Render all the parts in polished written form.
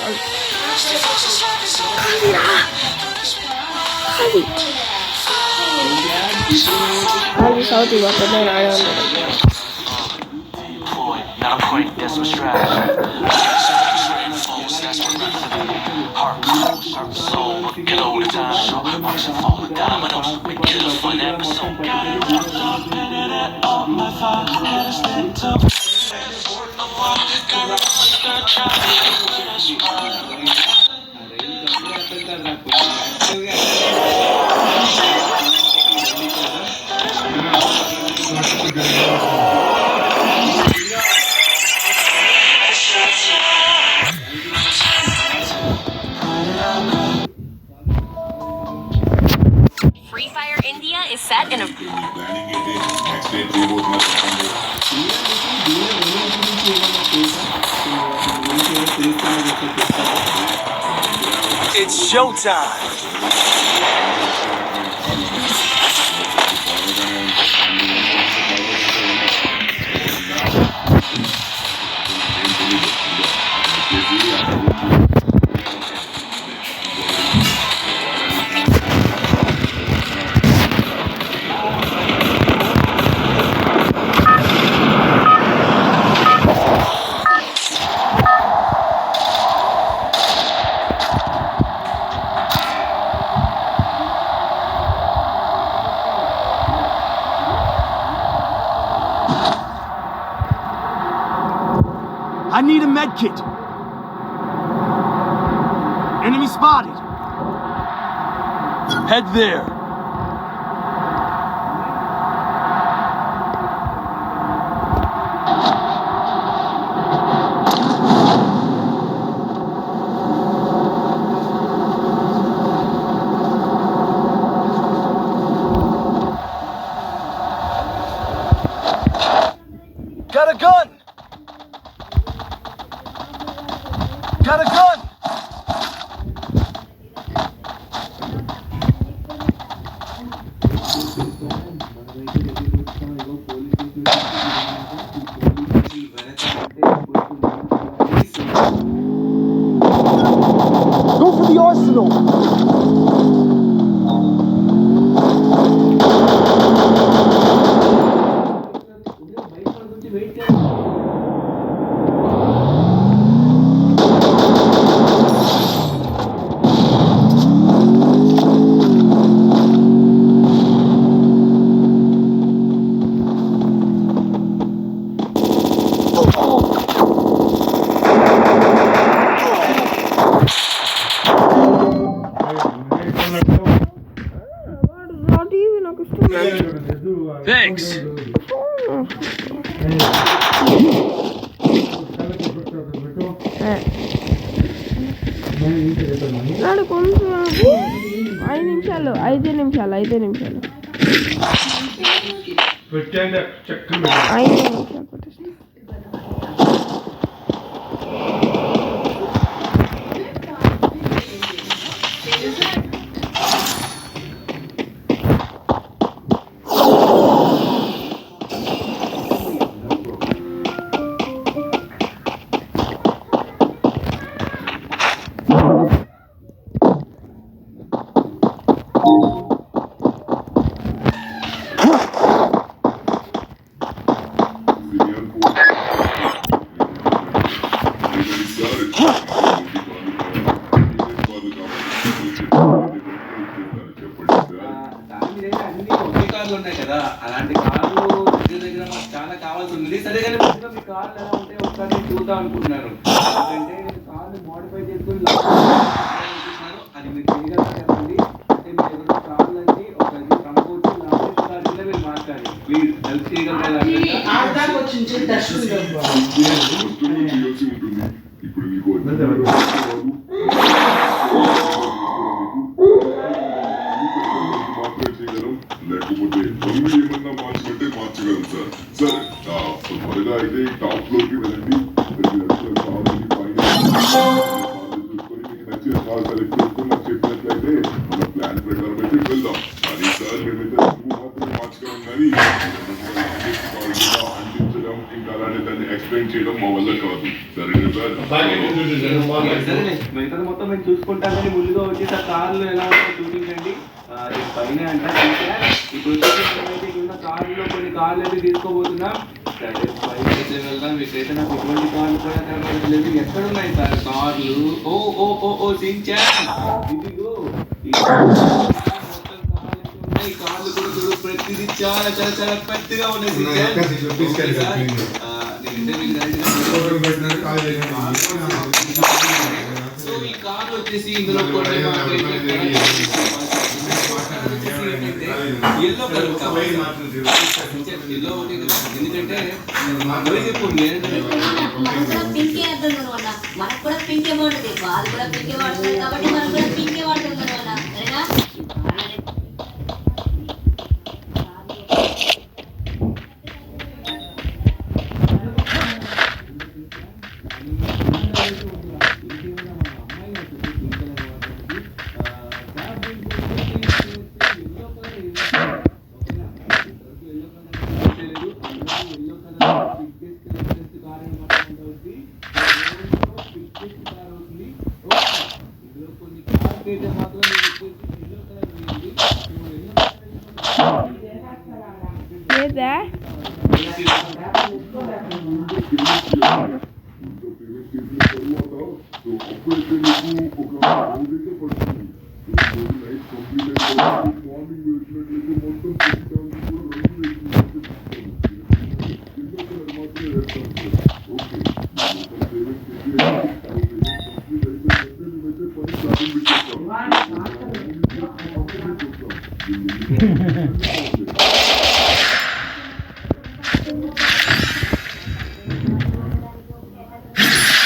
అది సౌత్ ఇవ్వకుండా రాయాలి. Not a point, that's my strategy. That's my recipe. Heart, soul, get all the time. Show, watch it fall, dominoes. We kill for an episode. Got it wrapped up in it, all my thoughts. Had to stick to a while. Gonna try to get a smile. Free Fire India is set in a It's showtime. I need a med kit. Enemy spotted. Head there. Got a gun. Got a gun! Go for the arsenal! Thanks. నాడు కొంచెం 5 నిమిషాలు 5 నిమిషాలు 5 నిమిషాలు పెట్టేసి ఉన్నాయి కదా, అలాంటి కార్లు దగ్గర మాకు చాలా కావాల్సి ఉంది. సరే కానీ మీ కార్లు ఎలా ఉంటాయి ఒకసారి చూద్దాం అనుకుంటున్నారు. అంటే కార్లు మోడిఫై చేసుకుని అనుకుంటున్నారు. అది మీరు చేయగలరా చెప్పండి. అంటే మీ దగ్గర కార్లు అన్ని ఒక కనుకోవచ్చు. లాంటి మీరు మాట్లాడి ప్లీజ్ హెల్ప్ చేయగలరా? లేకపోతే పనులు ఏమన్నా మార్చమంటే మార్చగలం సార్. సార్ త్వరగా అయితే టాప్ లోకి వెళ్ళండి. కావాలని పైన చూసుకొని మీకు నచ్చిన కాల్ సెలెక్ట్ చేసుకొని నాకు చెప్పినట్లయితే మన ప్లాన్ ప్రకారం అయితే వెళ్దాం. కానీ సార్ మేమైతే మాత్రమే మార్చగలం కానీ అందించడం ఇంకా అలాంటి దాన్ని ఎక్స్ప్లెయిన్ చేయడం మా వల్ల కాదు. సరేనా సార్? సరేలే, మిగతాది మొత్తం మేము చూసుకుంటాం. కానీ ముందుగా వచ్చేసి కార్లు ఎలా ఉంటాయో చూపించండి. పైన అంటే ఇప్పుడు వచ్చేసి ఉన్న కార్లో కొన్ని కార్లు అయితే తీసుకోబోతున్నాం. సరే పైన అయితే వెళ్దాం. మీకైతే నాకు ఎటువంటి కార్లు కూడా కనబడలేదు. ఎక్కడున్నాయి సార్ కార్లు? ఓ ఓ ఓ ఓ సించాన్, ఇదిగో ఈ కార్లు కూడా చూడు, ప్రతిదీ చాలా చాలా చాలా పెద్దగా ఉన్నాయి. సో ఈ కార్లు వచ్చేసి ఇందులో ఎల్లో కలర్ ఎల్లో ఒకటి, ఎందుకంటే పింకే అర్థం అనమాట. మనకు కూడా పింకే బాగుంటుంది, వాళ్ళు కూడా పింకే వాడుతుంది కాబట్టి మనం కూడా పింకే వాడుతుంది అనమాట. సరేనా? ఏదా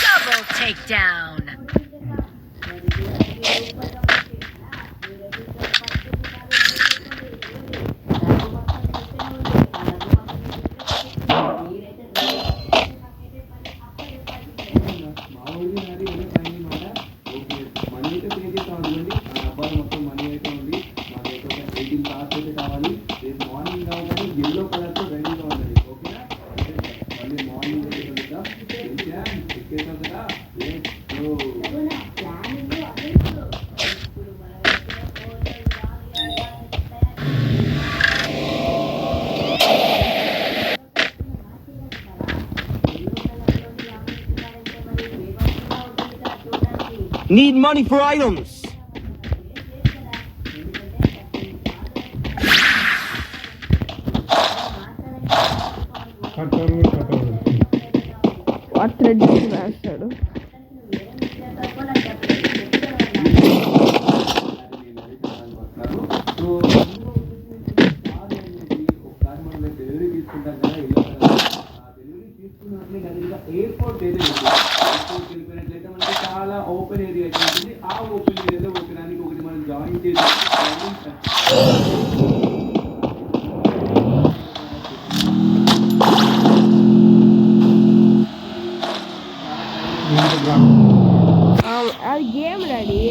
Double takedown. Need money for items. What thread రాస్తాడు. ఎయిర్పోర్ట్ వెళ్ళిపోయినట్లయితే మనకి చాలా ఓపెన్ ఏరియా ఉంటుంది. ఆ ఓపెన్ ఏరియాలో ఒకదానికి ఒకటి మనం జాయిన్ చేసి అది game ready.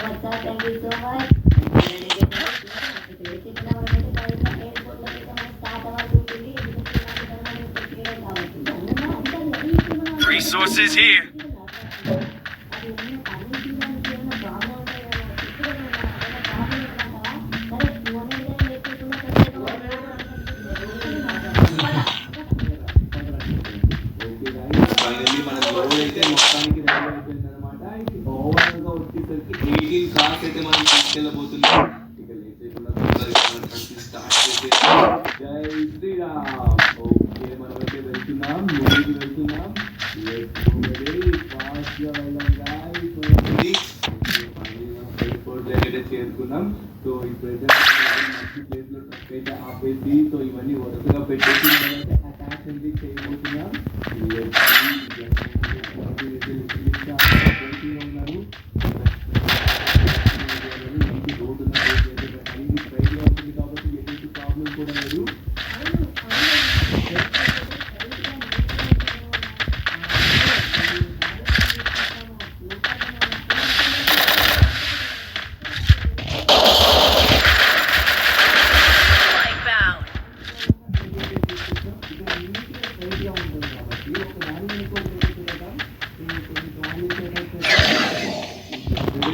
Much sir, thank you so much. Resources here. Finally మన రోడ్ అయితే మొత్తానికి రెడీ అయిపోయింది అనమాట. ఇది ఓవరాల్ గా వచ్చేసరికి 18 కార్స్ అయితే మనం తీసుకెళ్ళబోతున్నాం. ఇక లేకుండా తొందరగా మనం స్టార్ట్ చేసేస్తాం. జై శ్రీరామ్. ఓకే, మనం అయితే వెళ్తున్నాం, ముందుకు వెళ్తున్నాం. ఫాస్ట్ గా వెళ్ళాం గాయ్స్. ఎయిర్పోర్ట్ అయితే చేరుకున్నాం. సో ఇప్పుడైతే మంచి ప్లేస్ లో ట్రక్ అయితే ఆపేసి, సో ఇవన్నీ వరుసగా పెట్టేసి మనమైతే అటాక్ అనేది చేయబోతున్నాం. కాబట్టి ఎటువంటి ప్రాబ్లం కూడా లేదు. Wipeout.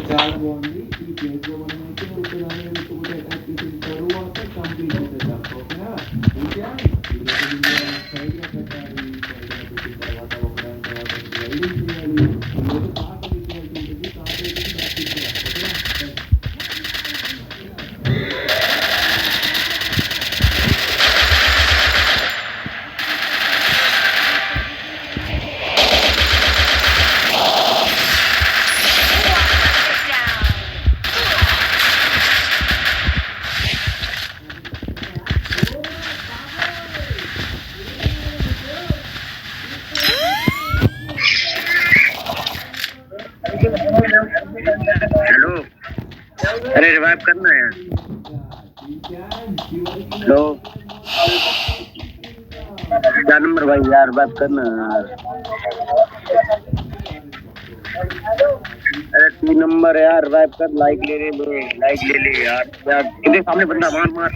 చాలా బాగుంది. ఈ ప్లేస్ లో మనం అయితే ఒకదాని ఇంకొకటి అటాక్ చేసిన తరువాత కంప్లీట్ చేసేద్దాం. ఓకేనా? ఇంకా సైడ్ గా పెట్టాలి. సైడ్ గా పెట్టిన తర్వాత ఒకదాని తర్వాత రైడింగ్ చేయాలి. ఈరోజు పాట తీసుకోవాల్సి ఉంటుంది. పాట అయితే ప్రాక్టీస్ చేయాలి. ఓకేనా? हेलो, अरे रिवाइव करना है. हेलो, क्या नंबर भाई यार, रिवाइव करना है यार. अरे 3 नंबर यार, रिवाइव कर. लाइक ले ले यार. इधर सामने बंदा, मार.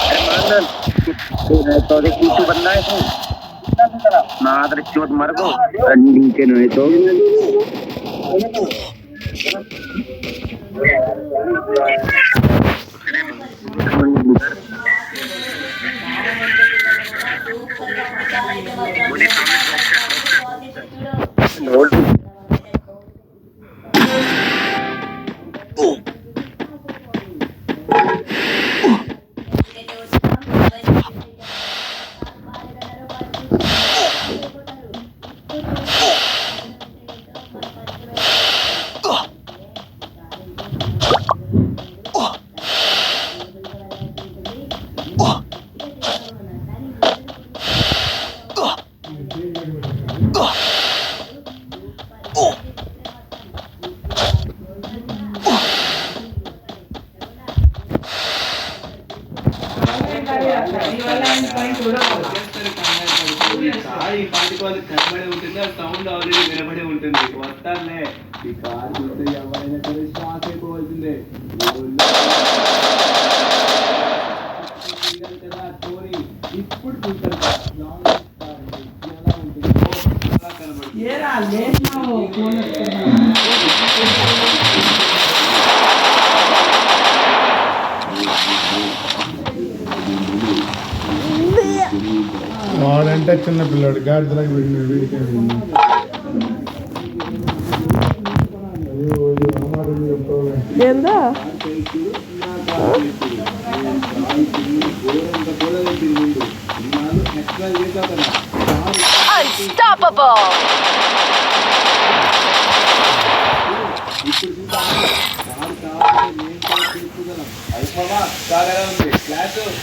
अरे मार तो देख, पीछे बंदा है तो ना अगर चोट मर गो नीचे नहीं तो కనబడే ఉంటుంది. సౌండ్ ఆల్రెడీ వినబడే ఉంటుంది. వస్తానే ఈ కార్ చూస్తే ఎవరైనా సరే షాక్ అయిపోవాల్సిందే. కదా స్టోరీ ఇప్పుడు చూస్తారు. ఎలా ఉంటుంది చాలా కనబడుతుంది. వాడంటే చిన్న పిల్లాడు గాడిదలకు వీడికి ఏందా Unstoppable. ఇప్పుడు